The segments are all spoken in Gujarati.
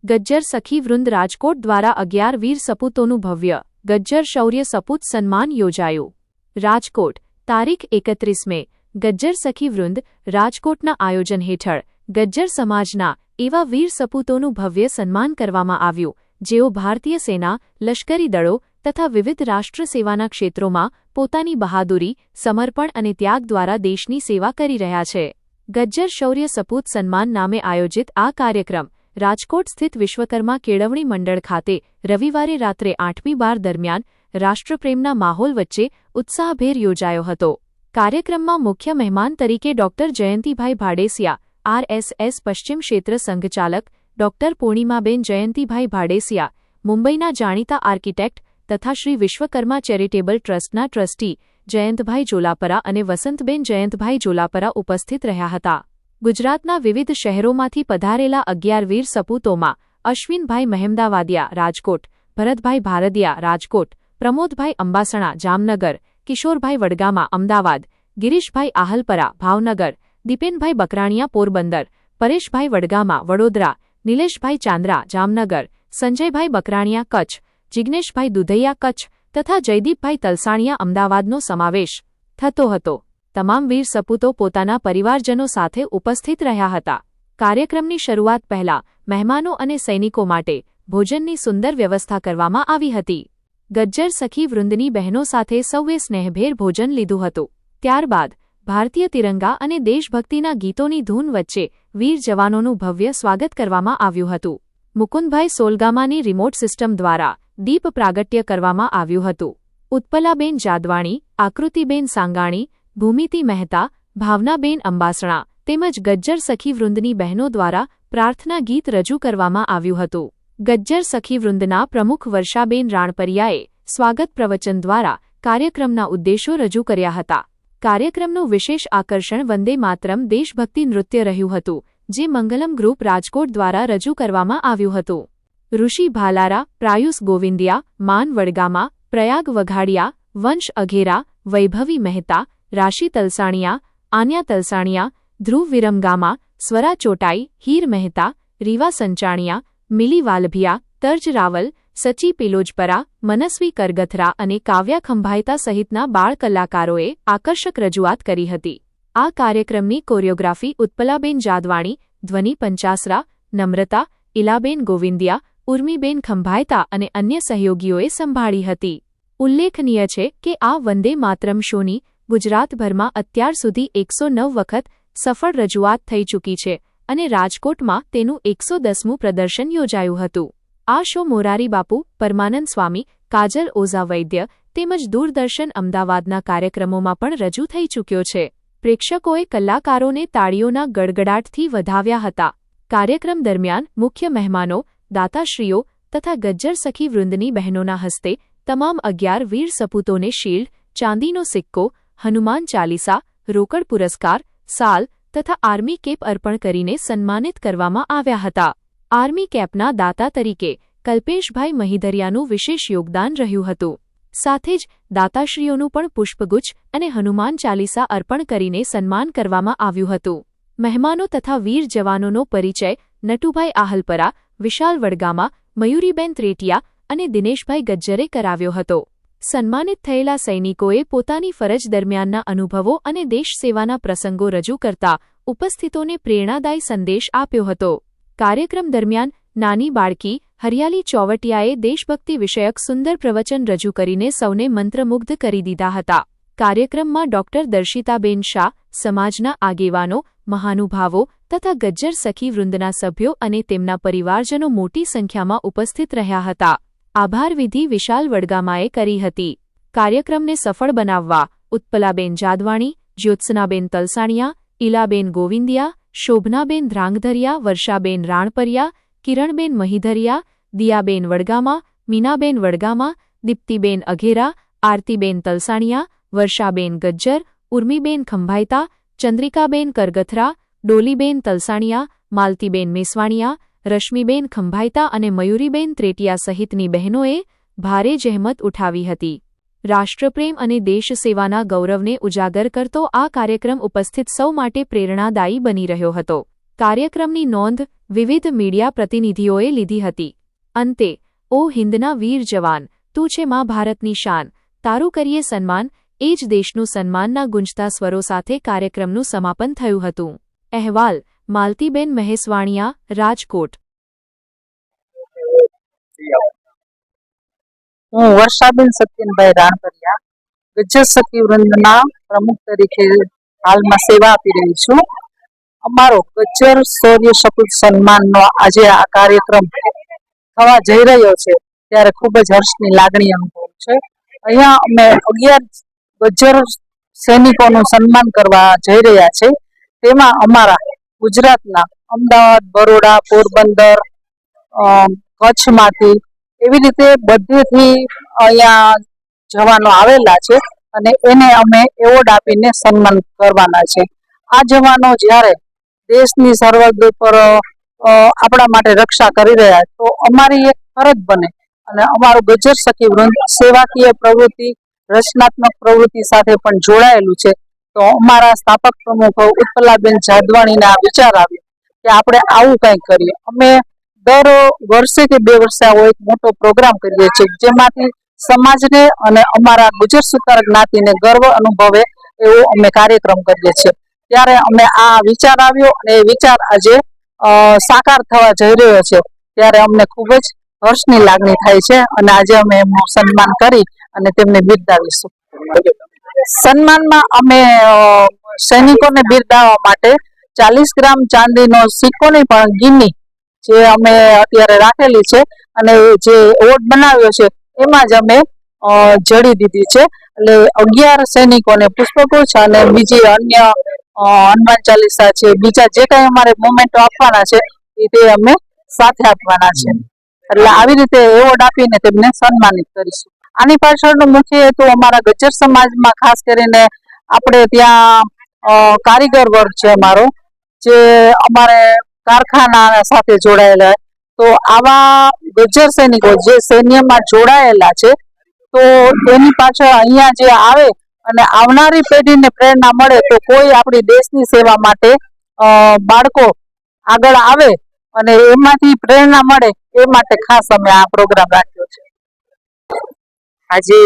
ગજ્જર સખી વૃંદ રાજકોટ દ્વારા 11 વીર સપૂતોનું ભવ્ય ગજ્જર શૌર્ય સપૂત સન્માન યોજાયું. રાજકોટ તારીખ 31 મે ગજ્જર સખી વૃંદ રાજકોટના આયોજન હેઠળ ગજ્જર સમાજના એવા વીર સપૂતોનું ભવ્ય સન્માન કરવામાં આવ્યું, જેઓ ભારતીય સેના, લશ્કરી દળો તથા વિવિધ રાષ્ટ્ર સેવાના ક્ષેત્રોમાં પોતાની બહાદુરી, સમર્પણ અને ત્યાગ દ્વારા દેશની સેવા કરી રહ્યા છે. ગજ્જર શૌર્ય સપૂત સન્માન નામે આયોજિત આ કાર્યક્રમ રાજકોટ સ્થિત વિશ્વકર્મા કેળવણી મંડળ ખાતે રવિવારે રાત્રે 8:12 દરમિયાન રાષ્ટ્રપ્રેમના માહોલ વચ્ચે ઉત્સાહભેર યોજાયો હતો. કાર્યક્રમમાં મુખ્ય મહેમાન તરીકે ડોક્ટર જયંતિભાઈ ભાડેસિયા, આરએસએસ પશ્ચિમ ક્ષેત્ર સંઘચાલક, ડોક્ટર પૂર્ણિમાબેન જયંતિભાઈ ભાડેસિયા, મુંબઈના જાણીતા આર્કિટેક્ટ તથા શ્રી વિશ્વકર્મા ચેરિટેબલ ટ્રસ્ટના ટ્રસ્ટી જયંતભાઈ જોલાપરા અને વસંતબેન જયંતભાઈ જોલાપરા ઉપસ્થિત રહ્યા હતા. ગુજરાતના વિવિધ શહેરોમાંથી પધારેલા 11 વીર સપૂતોમાં અશ્વિનભાઈ મહેમદાવાદિયા રાજકોટ, ભરતભાઈ ભારદિયા રાજકોટ, પ્રમોદભાઈ અંબાસણા જામનગર, કિશોરભાઈ વડગામા અમદાવાદ, ગિરીશભાઈ આહલપરા ભાવનગર, દીપેનભાઈ બકરાણીયા પોરબંદર, પરેશભાઈ વડગામા વડોદરા, નિલેશભાઈ ચાંદ્રા જામનગર, સંજયભાઈ બકરાણીયા કચ્છ, જિગ્નેશભાઈ દુધૈયા કચ્છ તથા જયદીપભાઈ તલસાણીયા અમદાવાદનો સમાવેશ થતો હતો. તમામ વીર સપૂતો પોતાના પરિવારજનો સાથે ઉપસ્થિત રહ્યા હતા. કાર્યક્રમની શરૂઆત પહેલા મહેમાનો અને સૈનિકો માટે ભોજનની સુંદર વ્યવસ્થા કરવામાં આવી હતી. ગજ્જર સખી વૃંદની બહેનો સાથે સૌએ સ્નેહભેર ભોજન લીધું હતું. ત્યારબાદ ભારતીય તિરંગા અને દેશભક્તિના ગીતોની ધૂન વચ્ચે વીર જવાનોનું ભવ્ય સ્વાગત કરવામાં આવ્યું હતું. મુકુંદભાઈ સોલગામાની રિમોટ સિસ્ટમ દ્વારા દીપ પ્રાગટ્ય કરવામાં આવ્યું હતું. ઉત્પલાબેન જાદવાણી, આકૃતિબેન સાંગાણી, ભૂમિતિ મહેતા, ભાવનાબેન અંબાસણા તેમજ ગજ્જર સખી વૃંદની બહેનો દ્વારા પ્રાર્થના ગીત રજૂ કરવામાં આવ્યું હતું. ગજ્જર સખી વૃંદના પ્રમુખ વર્ષાબેન રાણપરિયાએ સ્વાગત પ્રવચન દ્વારા કાર્યક્રમના ઉદ્દેશો રજૂ કર્યા હતા. કાર્યક્રમનું વિશેષ આકર્ષણ વંદે માતરમ દેશભક્તિ નૃત્ય રહ્યું હતું, જે મંગલમ ગ્રુપ રાજકોટ દ્વારા રજૂ કરવામાં આવ્યું હતું. ઋષિ ભાલારા, પ્રાયુષ ગોવિંદિયા, માન વડગામા, પ્રયાગ વઘાડિયા, વંશ અઘેરા, વૈભવી મહેતા, રાશિ તલસાણીયા, આન્યા તલસાણીયા, ધ્રુવ વિરમગામા, સ્વરા ચોટાઈ, હીર મહેતા, રીવા સંચાણિયા, મિલી વાલભિયા, તર્જ રાવલ, સચી પિલોજપરા, મનસ્વી કરગથરા અને કાવ્યા ખંભાયતા સહિતના બાળ કલાકારોએ આકર્ષક રજૂઆત કરી હતી. આ કાર્યક્રમની કોરિયોગ્રાફી ઉત્પલાબેન જાદવાણી, ધ્વનિ પંચાસરા, નમ્રતા, ઇલાબેન ગોવિંદિયા, ઉર્મિબેન ખંભાયતા અને અન્ય સહયોગીઓએ સંભાળી હતી. ઉલ્લેખનીય છે કે આ વંદે માતરમ શોની ગુજરાતભરમાં અત્યાર સુધી 109 વખત સફળ રજૂઆત થઈ ચૂકી છે અને રાજકોટમાં તેનું 110મું પ્રદર્શન યોજાયું હતું. આ શો મોરારી બાપુ, પરમાનંદ સ્વામી, કાજલ ઓઝા વૈદ્ય તેમજ દૂરદર્શન અમદાવાદના કાર્યક્રમોમાં પણ રજૂ થઈ ચૂક્યો છે. પ્રેક્ષકોએ કલાકારોને તાળીઓના ગડગડાટથી વધાવ્યા હતા. કાર્યક્રમ દરમિયાન મુખ્ય મહેમાનો, દાતાશ્રીઓ તથા ગજ્જર સખી વૃંદની બહેનોના હસ્તે તમામ 11 વીર સપૂતોને શિલ્ડ, ચાંદીનો સિક્કો, હનુમાન ચાલીસા, રોકડ પુરસ્કાર, સાલ તથા આર્મી કેપ અર્પણ કરીને સન્માનિત કરવામાં આવ્યા હતા. આર્મી કેપના દાતા તરીકે કલ્પેશભાઈ મહિધરિયાનું વિશેષ યોગદાન રહ્યું હતું. સાથે જ દાતાશ્રીઓનું પણ પુષ્પગુચ્છ અને હનુમાન ચાલીસા અર્પણ કરીને સન્માન કરવામાં આવ્યું હતું. મહેમાનો તથા વીર જવાનોનો પરિચય નટુભાઈ આહલપરા, વિશાલ વડગામા, મયુરીબેન ત્રેટિયા અને દિનેશભાઈ ગજ્જરે કરાવ્યો હતો. સન્માનિત થયેલા સૈનિકોએ પોતાની ફરજ દરમિયાનના અનુભવો અને દેશ સેવાના પ્રસંગો રજૂ કરતા ઉપસ્થિતોને પ્રેરણાદાયી સંદેશ આપ્યો હતો. કાર્યક્રમ દરમિયાન નાની બાળકી હરિયાલી ચોવટિયાએ દેશભક્તિ વિષયક સુંદર પ્રવચન રજૂ કરીને સૌને મંત્રમુગ્ધ કરી દીધા હતા. કાર્યક્રમમાં ડોક્ટર દર્શિતાબેન શાહ, સમાજના આગેવાનો, મહાનુભાવો તથા ગજ્જર સખી વૃંદના સભ્યો અને તેમના પરિવારજનો મોટી સંખ્યામાં ઉપસ્થિત રહ્યા હતા. આભાર વિધિ વિશાલ વડગામાએ કરી હતી. કાર્યક્રમને સફળ બનાવવા ઉત્પલાબેન જાદવાણી, જ્યોત્સનાબેન તલસાણીયા, ઇલાબેન ગોવિંદિયા, શોભનાબેન ધ્રાંગધરિયા, વર્ષાબેન રાણપરિયા, કિરણબેન મહિધરિયા, દિયાબેન વડગામા, મીનાબેન વડગામા, દીપ્તિબેન અઘેરા, આરતીબેન તલસાણીયા, વર્ષાબેન ગજ્જર, ઉર્મિબેન ખંભાયતા, ચંદ્રિકાબેન કરગથરા, ડોલીબેન તલસાણીયા, માલતીબેન મેસવાણીયા, રશ્મિબેન ખંભાયતા અને મયુરીબેન ત્રેટિયા સહિતની બહેનોએ ભારે જહેમત ઉઠાવી હતી. રાષ્ટ્રપ્રેમ અને દેશ સેવાના ગૌરવને ઉજાગર કરતો આ કાર્યક્રમ ઉપસ્થિત સૌ માટે પ્રેરણાદાયી બની રહ્યો હતો. કાર્યક્રમની નોંધ વિવિધ મીડિયા પ્રતિનિધિઓએ લીધી હતી. અંતે, ઓ હિન્દના વીર જવાન, તું છે મા ભારતની શાન, તારું કરીએ સન્માન, એ જ દેશનું સન્માનના ગુંજતા સ્વરો સાથે કાર્યક્રમનું સમાપન થયું હતું. અહેવાલ માલતીબેન મહેસવાણિયા, રાજકોટ. હું વર્ષાબેન સત્યનભાઈ રાણપરિયા ગજ્જર સખી વૃંદના પ્રમુખ તરીકે હાલમાં સેવા આપી રહી છું. અમારો ગજ્જર શૌર્ય સપૂત સન્માનનો આજે આ કાર્યક્રમ થવા જઈ રહ્યો છે ત્યારે ખૂબ જ હર્ષની લાગણી અનુભવું છે. અહીંયા અમે 11 ગજ્જર સૈનિકોનું સન્માન કરવા જઈ રહ્યા છે. તેમાં અમારા ગુજરાતના અમદાવાદ, બરોડા, પોરબંદર, કચ્છમાંથી એવી રીતે બધેથી અહીંયા જવાનો આવેલા છે અને એને અમે એવોર્ડ આપીને સન્માન કરવાના છે. આ જવાનો જ્યારે દેશની સરહદ પર આપણા માટે રક્ષા કરી રહ્યા તો અમારી એક ફરજ બને અને અમારું ગજ્જર સખી વૃંદ સેવાકીય પ્રવૃત્તિ, રચનાત્મક પ્રવૃત્તિ સાથે પણ જોડાયેલું છે. તો અમારા સ્થાપક પ્રમુખ ઉત્પલાબેન જાદવાણીને આ વિચાર આવ્યો કે આપણે આવું કંઈક કરીએ. અમે દર વર્ષે કે 2 વર્ષે આવો એક મોટો પ્રોગ્રામ કરીએ છીએ જેમાંથી સમાજને અને અમારા ગુજર સુતાર જ્ઞાતિને ગર્વ અનુભવે એવો અમે કાર્યક્રમ કરીએ છીએ. ત્યારે અમે આ વિચાર આવ્યો અને એ વિચાર આજે સાકાર થવા જઈ રહ્યો છે ત્યારે અમને ખૂબ જ હર્ષની લાગણી થાય છે અને આજે અમે એમનું સન્માન કરી અને તેમને બિરદાવીશું. સન્માનમાં અમે સૈનિકોને બિરદાવવા માટે 40 ગ્રામ ચાંદીનો સિક્કોની પણ ગિન્ની જે અમે અત્યારે રાખેલી છે અને જે એવોર્ડ બનાવ્યો છે એમાં જ અમે જડી દીધી છે. એટલે 11 સૈનિકોને પુષ્પગુચ્છ અને બીજી અન્ય હનુમાન ચાલીસા છે, બીજા જે કઈ અમારે મોમેન્ટો આપવાના છે તે અમે સાથે આપવાના છે. એટલે આવી રીતે એવોર્ડ આપીને તેમને સન્માનિત કરીશું. આની પાછળનો મુખ્ય હેતુ અમારા ગજ્જર સમાજમાં ખાસ કરીને આપણે ત્યાં કારીગર વર્ગ છે અમારો, જે અમારે કારખાના સાથે જોડાયેલા. તો આવા ગજ્જર સૈનિકો જે સૈન્યમાં જોડાયેલા છે તો એની પાછળ અહીંયા જે આવે અને આવનારી પેઢીને પ્રેરણા મળે તો કોઈ આપણી દેશની સેવા માટે બાળકો આગળ આવે અને એમાંથી પ્રેરણા મળે એ માટે ખાસ અમે આ પ્રોગ્રામ રાખ્યો છે. આજે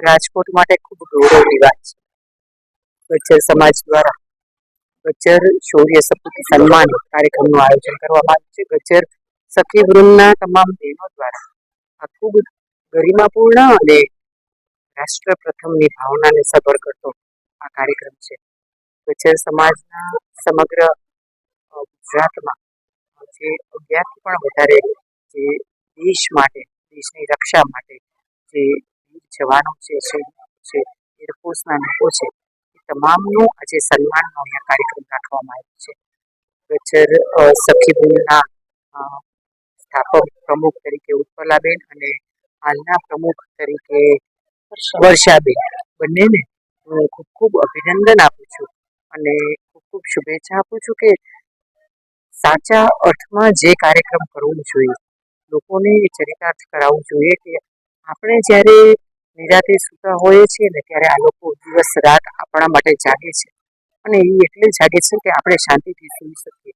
રાજકોટ માટે ખૂબ ગૌરવની વાત છે. ગજ્જર સમાજ દ્વારા ગજ્જર શૌર્ય સપૂત સન્માન કાર્યક્રમનું આયોજન કરવામાં આવ્યું છે. ગજ્જર સખી વૃંદના તમામ બહેનો દ્વારા આ ખૂબ ગરિમાપૂર્ણ અને રાષ્ટ્ર પ્રથમની ભાવનાને સભર કરતો આ કાર્યક્રમ છે. ગજ્જર સમાજના સમગ્ર ગુજરાતમાં જે 11થી પણ વધારે જે દેશ માટે, દેશની રક્ષા માટે જે જવાનો છે, એરફોર્સના લોકો છે, એ તમામનું આજે સન્માનનો અહીંયા કાર્યક્રમ રાખવામાં આવ્યો છે. ગજ્જર સખી વૃંદના સ્થાપક પ્રમુખ તરીકે ઉત્પલાબેન અને હાલના પ્રમુખ તરીકે વર્ષાબેન, બંનેને હું ખૂબ ખૂબ અભિનંદન આપું છું અને ખૂબ ખૂબ શુભેચ્છા આપું છું કે સાચા અર્થમાં જે કાર્યક્રમ કરવું જોઈએ, લોકોને ચરિતાર્થ કરાવવું જોઈએ કે આપણે જ્યારે નિરાતે સૂતા હોઈએ છીએ ને ત્યારે આ લોકો દિવસ રાત આપણા માટે જાગે છે અને એ એટલે જાગે છે કે આપણે શાંતિથી સૂઈ શકીએ.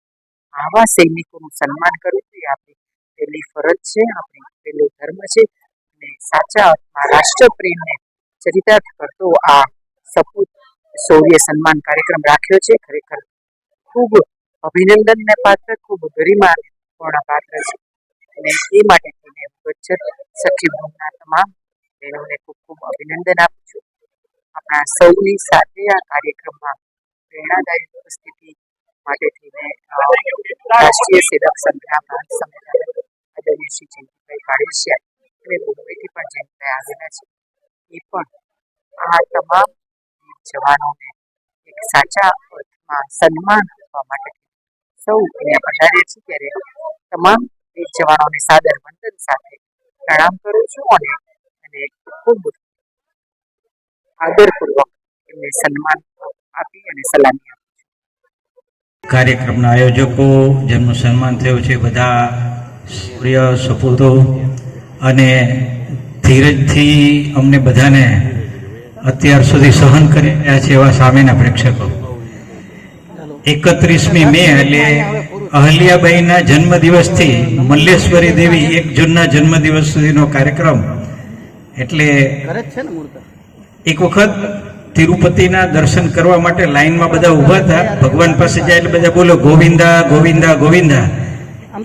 આવા સૈનિકોનું સન્માન કરવું એ આપણી પહેલી ફરજ છે, આપણી પહેલો ધર્મ છે અને સાચા અર્થમાં રાષ્ટ્રપ્રેમને ચરિતાર્થ કરતો આ સપૂત શૌર્ય સન્માન કાર્યક્રમ રાખ્યો છે. ખરેખર ખૂબ અભિનંદનને પાત્ર, ખૂબ ગરિમાપૂર્ણ પાત્ર છે અને એ માટે થઈને ગજ્જર સખી વૃંદના તમામ બહેનોને ખૂબ ખૂબ અભિનંદન આપું છું. આપણા સૌની સાથે આ કાર્યક્રમમાં પ્રેરણાદાયી ઉપસ્થિતિ માટે થઈને રાષ્ટ્રીય સેવક સંઘના પ્રાંત સંમેલન આદરણીય શ્રી જયંતિભાઈ કાળેશિયા અને મુંબઈથી પણ જયંતિભાઈ આવેલા છે. એ પણ આ તમામ જવાનોને એક સાચા અર્થમાં સન્માન આપવા માટે સૌ અહીંયા પધારીએ છીએ ત્યારે તમામ વીર જવાનોને સાદર વંદન સાથે પ્રણામ કરું છું અને ખૂબ આદરપૂર્વક એમને સન્માન આપી અને સલામી આપું છું. કાર્યક્રમના આયોજકો જેમનું સન્માન થયું છે, બધા શૌર્ય સપૂતો અને ધીરજથી અમને બધાને અત્યાર સુધી સહન કરી રહ્યા છે એવા સામેના પ્રેક્ષકો. 31મી મે એટલે અહલ્યાબાઈના જન્મદિવસથી મલ્લેશ્વરી દેવી 1 જૂનના જન્મદિવસ સુધીનો કાર્યક્રમ. એટલે એક વખત તિરુપતિના દર્શન કરવા માટે લાઈનમાં બધા ઊભા હતા. ભગવાન પાસે જાય એટલે બધા બોલો ગોવિંદા ગોવિંદા ગોવિંદા.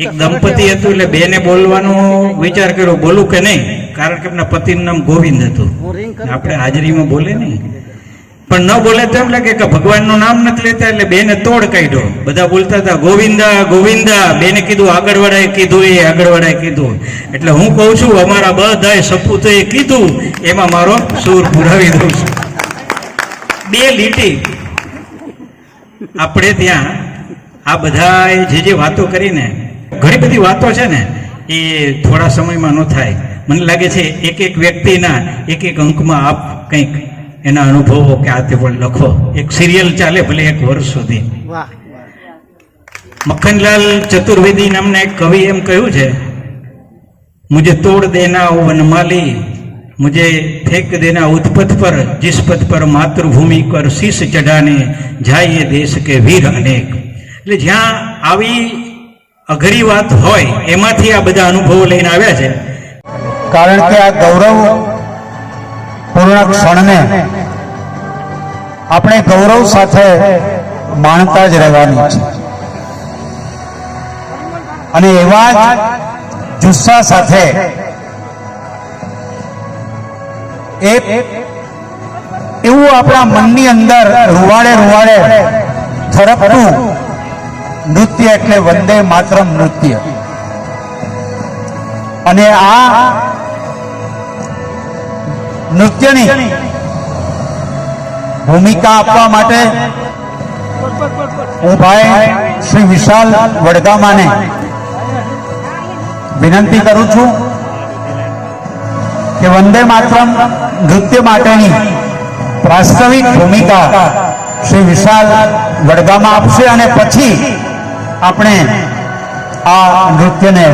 એક દંપતી હતું એટલે બેને બોલવાનો વિચાર કર્યો બોલું કે નહીં, કારણ કે એમના પતિનું નામ ગોવિંદ હતું. આપણે હાજરીમાં બોલે નહીં, પણ ન બોલે તો એમ લાગે કે ભગવાનનું નામ નથી લેતા, એટલે બેને તોડ કાઢ્યો. બધા બોલતા હતા ગોવિંદા ગોવિંદા. બેને કીધું આગળ વાળાએ કીધું, એ આગળ વાળાએ કીધું. એટલે હું કહું છું અમારા બધાએ સપૂતોએ કીધું એમાં મારો સૂર પુરાવી દઉં છું. 2 લીટી આપણે ત્યાં આ બધાએ જે વાતો કરીને, ઘણી બધી વાતો છે ને એ થોડા સમયમાં ન થાય. મને લાગે છે એક વ્યક્તિના એક અંકમાં આપ કંઈક એના અનુભવો કે આ તે પણ લખો. એક સિરિયલ ચાલે ભલે 1 વર્ષ સુધી. મક્ખનલાલ ચતુર્વેદી નામના એક કવિ એમ કહ્યું છે, મુझे तोड़ देना ओ वनमाली, मुझे फेंक देना उत्पथ पर, जिस पथ पर मातृभूमि कर शीश चढ़ाने जाइए देश के वीर अनेक. એટલે જ્યાં આવી અઘરી વાત હોય એમાંથી આ બધા અનુભવો લઈને આવ્યા છે. કારણ કે આ ગૌરવ પૂર્ણ ક્ષણને આપણે ગૌરવ સાથે માણતા જ રહેવાની છે અને એવા જ જુસ્સા સાથે એવું આપણા મનની અંદર રૂવાડે થરપતું નૃત્ય એટલે વંદે માતરમ નૃત્ય. અને આ નૃત્યની ભૂમિકા આપવા માટે હું ભાઈ શ્રી વિશાલ વડગામાને વિનંતી કરું છું કે વંદે માતરમ નૃત્ય માટેની વાસ્તવિક ભૂમિકા શ્રી વિશાલ વડગામા આપશે અને પછી આપણે આ નૃત્યને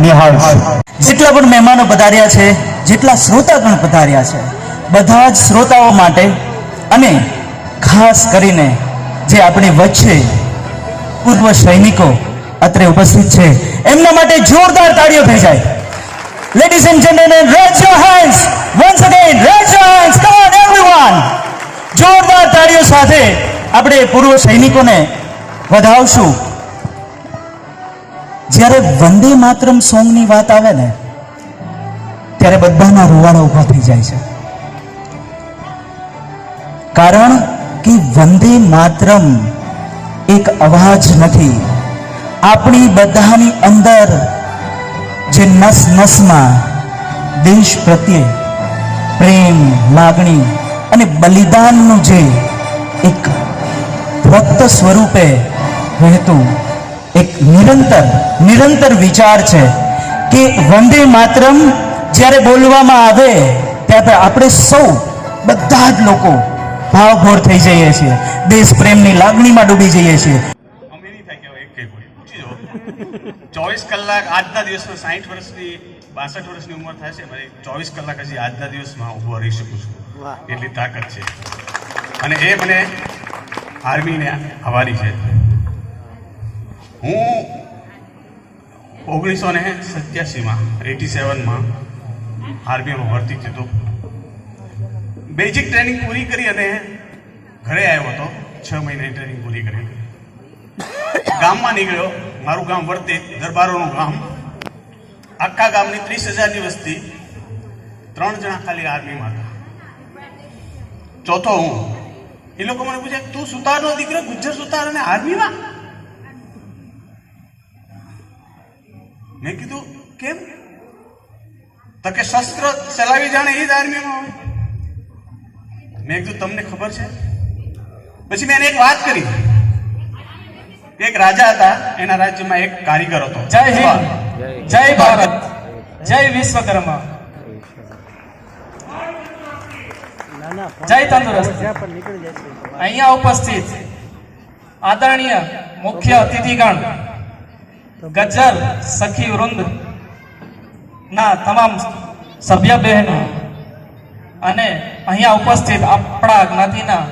નિહાળશું. જેટલા પણ મહેમાનો પધાર્યા છે, જેટલા શ્રોતાગણ પધાર્યા છે, બધા જ શ્રોતાઓ માટે અને ખાસ કરીને જે આપણી વચ્ચે પૂર્વ સૈનિકો અત્રે ઉપસ્થિત છે એમના માટે જોરદાર તાળીઓ થઈ જાય. Ladies and gentlemen, raise your hands once again. Raise your hands. Come on everyone. જોરદાર તાળીઓ સાથે આપણે પૂર્વ સૈનિકોને વધાવશું. જ્યારે વંદે માતરમ સોંગની વાત આવે ને ત્યારે બધાના રૂવાડા ઉભા થઈ જાય છે. કારણ કે વંદે માતરમ એક અવાજ નથી, આપણી બધાની અંદર જે નસ નસમાં દેશ પ્રત્યે પ્રેમ, લાગણી અને બલિદાનનું જે એક રક્ત સ્વરૂપે વહેતું એક નિરંતર વિચાર છે કે વંદે માતરમ જ્યારે બોલવામાં આવે ત્યારે આપણે સૌ બધા જ લોકો ભાવભોર થઈ જઈએ છીએ, દેશ પ્રેમની લાગણીમાં ડૂબી જઈએ છીએ. 24 કલાક આજના દિવસમાં 60 વર્ષની 62 વર્ષની ઉંમર થાય છે, મારી 24 કલાક હજી આજના દિવસમાં ઊભો રહી શકું છું, એટલી તાકાત છે. અને એ મને આર્મીને હવાલી છે. હું 1987માં આર્મીમાં ભરતી થયો. બેઝિક ટ્રેનિંગ પૂરી કરી અને ઘરે આવ્યો હતો. 6 મહિનાની ટ્રેનિંગ પૂરી કરી ગામમાં નીકળ્યો. મારું ગામ વર્તે, દરબારોનું ગામ. આખા ગામની 30,000ની વસ્તી, 3 જણા ખાલી આર્મીમાં હતા, ચોથો હું. એ લોકો મને પૂછે, તું સુતારનો દીકરો, ગુજ્જર સુતાર અને આર્મીમાં? મેં કીધું કેમ? તો કે શસ્ત્ર ચલાવી જાણે એ જ આર્મીમાં હોય. મેં કીધું તમને ખબર છે? પછી મેં એને એક વાત કરી. એક રાજા હતા, એના રાજ્યમાં એક કારીગર હતો. જય હિન્દ, જય ભારત, જય વિશ્વકર્મા, જય તંદુરસ્ત. અહીંયા ઉપસ્થિત આદરણીય મુખ્ય અતિથિગણ, ગજ્જર સખી વૃંદ ના તમામ સભ્ય બહેનો અને અહીંયા ઉપસ્થિત આપણા જ્ઞાતિના